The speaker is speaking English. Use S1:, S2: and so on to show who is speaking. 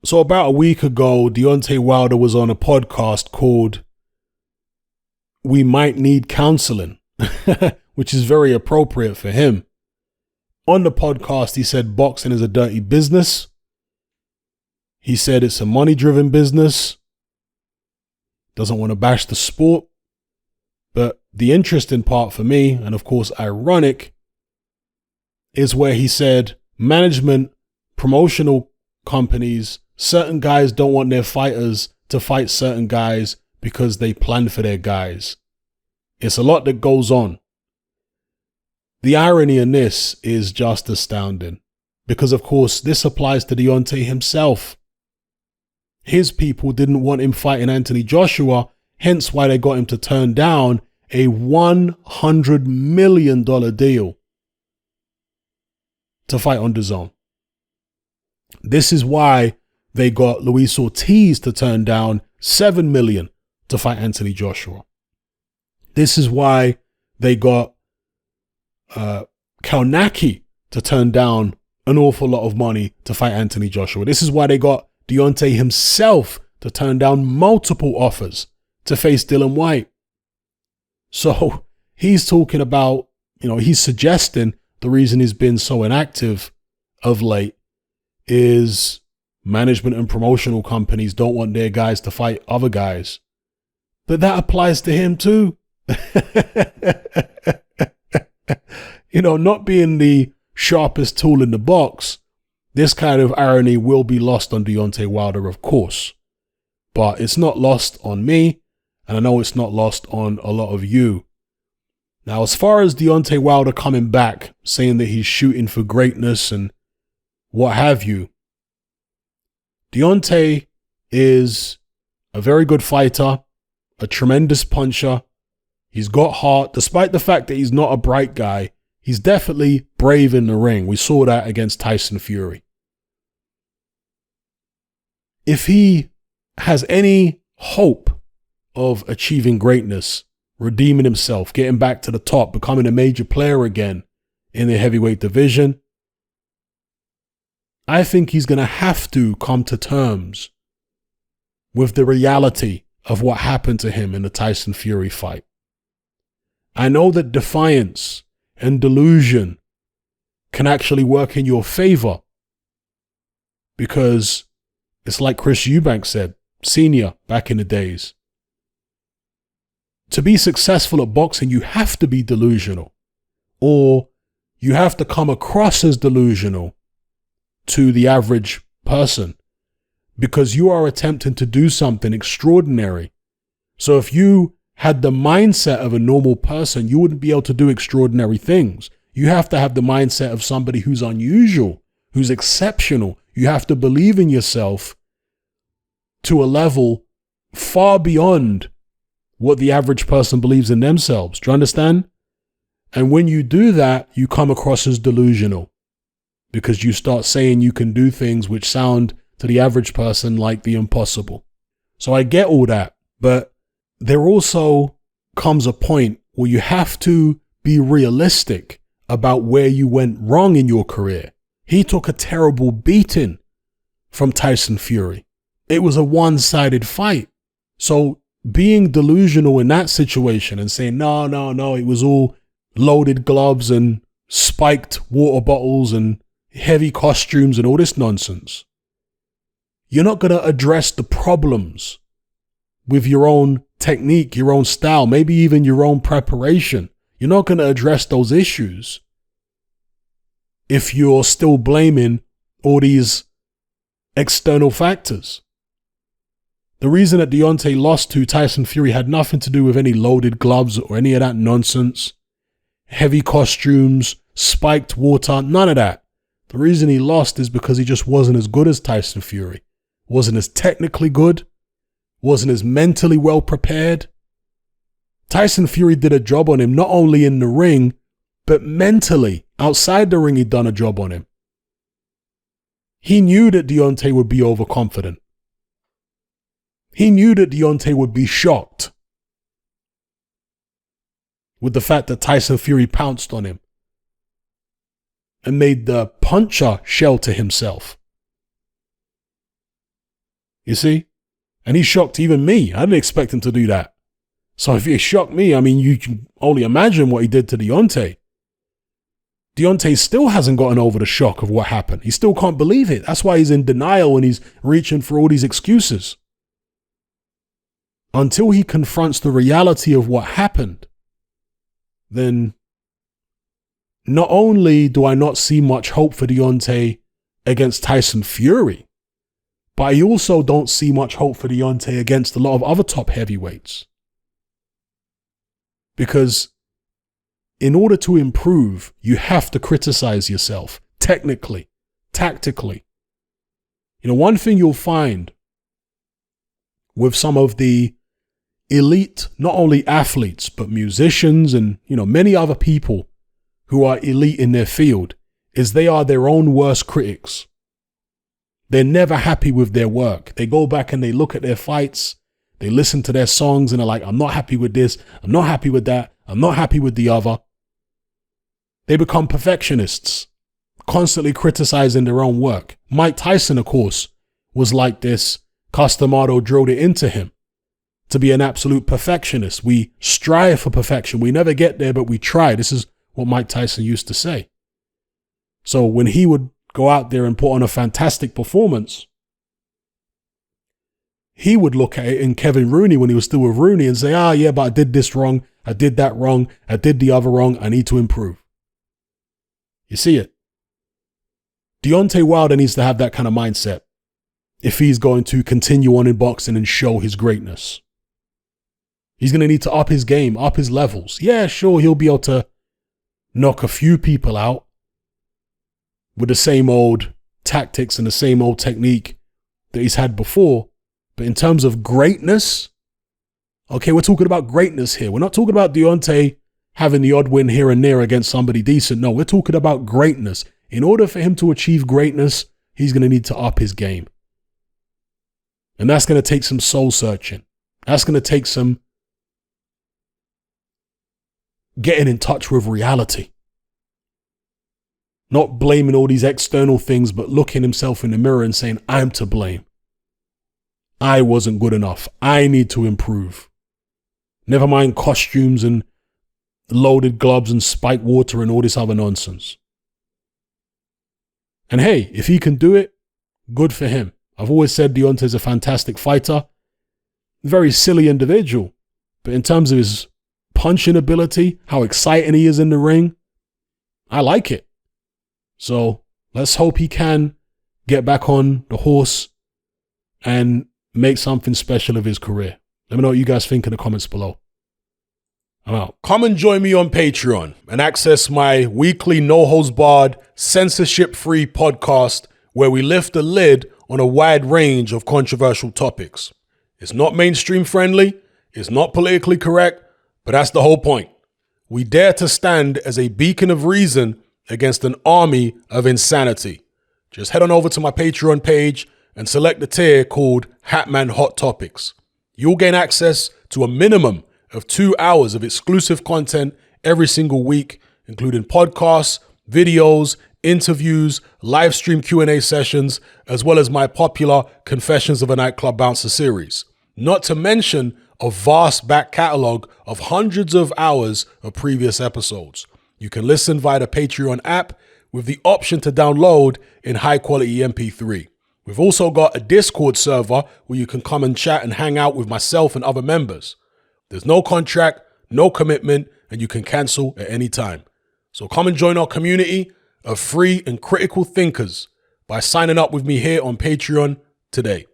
S1: So about a week ago, Deontay Wilder was on a podcast called We Might Need Counseling, which is very appropriate for him. On the podcast, he said boxing is a dirty business. He said it's a money-driven business. Doesn't want to bash the sport. But the interesting part for me, and of course ironic, is where he said management, promotional companies, certain guys don't want their fighters to fight certain guys because they plan for their guys. It's a lot that goes on. The irony in this is just astounding because, of course, this applies to Deontay himself. His people didn't want him fighting Anthony Joshua, hence why they got him to turn down a $100 million deal to fight on DAZN. This is why they got Luis Ortiz to turn down $7 million to fight Anthony Joshua. This is why they got Kalnacki to turn down an awful lot of money to fight Anthony Joshua. This is why they got Deontay himself to turn down multiple offers to face Dillian Whyte. So he's talking about, he's suggesting the reason he's been so inactive of late is management and promotional companies don't want their guys to fight other guys. But that applies to him too. Not being the sharpest tool in the box, this kind of irony will be lost on Deontay Wilder, of course. But it's not lost on me, and I know it's not lost on a lot of you. Now, as far as Deontay Wilder coming back, saying that he's shooting for greatness and what have you, Deontay is a very good fighter, a tremendous puncher. He's got heart, despite the fact that he's not a bright guy. He's definitely brave in the ring. We saw that against Tyson Fury. If he has any hope of achieving greatness, redeeming himself, getting back to the top, becoming a major player again in the heavyweight division, I think he's going to have to come to terms with the reality of what happened to him in the Tyson Fury fight. I know that defiance and delusion can actually work in your favor because it's like Chris Eubank said, senior back in the days. To be successful at boxing, you have to be delusional, or you have to come across as delusional to the average person because you are attempting to do something extraordinary. So if you had the mindset of a normal person, you wouldn't be able to do extraordinary things. You have to have the mindset of somebody who's unusual, who's exceptional. You have to believe in yourself to a level far beyond what the average person believes in themselves. Do you understand? And when you do that, you come across as delusional because you start saying you can do things which sound to the average person like the impossible. So I get all that, but there also comes a point where you have to be realistic about where you went wrong in your career. He took a terrible beating from Tyson Fury. It was a one-sided fight. So being delusional in that situation and saying, no, it was all loaded gloves and spiked water bottles and heavy costumes and all this nonsense. You're not going to address the problems with your own technique, your own style, maybe even your own preparation. You're not going to address those issues if you're still blaming all these external factors. The reason that Deontay lost to Tyson Fury had nothing to do with any loaded gloves or any of that nonsense. Heavy costumes, spiked water, none of that. The reason he lost is because he just wasn't as good as Tyson Fury. Wasn't as technically good. Wasn't as mentally well prepared. Tyson Fury did a job on him, not only in the ring, but mentally. Outside the ring, he'd done a job on him. He knew that Deontay would be overconfident. He knew that Deontay would be shocked with the fact that Tyson Fury pounced on him and made the puncher shelter himself. You see? And he shocked even me. I didn't expect him to do that. So if it shocked me, I mean, you can only imagine what he did to Deontay. Deontay still hasn't gotten over the shock of what happened. He still can't believe it. That's why he's in denial and he's reaching for all these excuses. Until he confronts the reality of what happened, then not only do I not see much hope for Deontay against Tyson Fury, but I also don't see much hope for Deontay against a lot of other top heavyweights. Because in order to improve, you have to criticize yourself technically, tactically. You know, one thing you'll find with some of the elite, not only athletes, but musicians and, you know, many other people who are elite in their field, is they are their own worst critics. They're never happy with their work. They go back and they look at their fights, they listen to their songs and they're like, I'm not happy with this, I'm not happy with that, I'm not happy with the other. They become perfectionists, constantly criticizing their own work. Mike Tyson, of course, was like this. Cus D'Amato drilled it into him to be an absolute perfectionist. We strive for perfection. We never get there, but we try. This is what Mike Tyson used to say. So when he would go out there and put on a fantastic performance, he would look at it in Kevin Rooney when he was still with Rooney and say, yeah, but I did this wrong. I did that wrong. I did the other wrong. I need to improve. You see it? Deontay Wilder needs to have that kind of mindset if he's going to continue on in boxing and show his greatness. He's going to need to up his game, up his levels. Yeah, sure, he'll be able to knock a few people out with the same old tactics and the same old technique that he's had before. But in terms of greatness, okay, we're talking about greatness here. We're not talking about Deontay having the odd win here and there against somebody decent. No, we're talking about greatness. In order for him to achieve greatness, he's going to need to up his game. And that's going to take some soul searching. That's going to take some getting in touch with reality. Not blaming all these external things, but looking himself in the mirror and saying, I'm to blame. I wasn't good enough. I need to improve. Never mind costumes and loaded gloves and spiked water and all this other nonsense. And hey, if he can do it, good for him. I've always said Deontay's a fantastic fighter. Very silly individual. But in terms of his punching ability, how exciting he is in the ring, I like it. So let's hope he can get back on the horse and make something special of his career. Let me know what you guys think in the comments below. I'm out. Come and join me on Patreon and access my weekly no-holds-barred, censorship-free podcast where we lift the lid on a wide range of controversial topics. It's not mainstream friendly, it's not politically correct, but that's the whole point. We dare to stand as a beacon of reason against an army of insanity. Just head on over to my Patreon page and select the tier called Hatman Hot Topics. You'll gain access to a minimum of 2 hours of exclusive content every single week, including podcasts, videos, interviews, live stream Q&A sessions, as well as my popular Confessions of a Nightclub Bouncer series. Not to mention a vast back catalog of hundreds of hours of previous episodes. You can listen via the Patreon app with the option to download in high quality MP3. We've also got a Discord server where you can come and chat and hang out with myself and other members. There's no contract, no commitment, and you can cancel at any time. So come and join our community of free and critical thinkers by signing up with me here on Patreon today.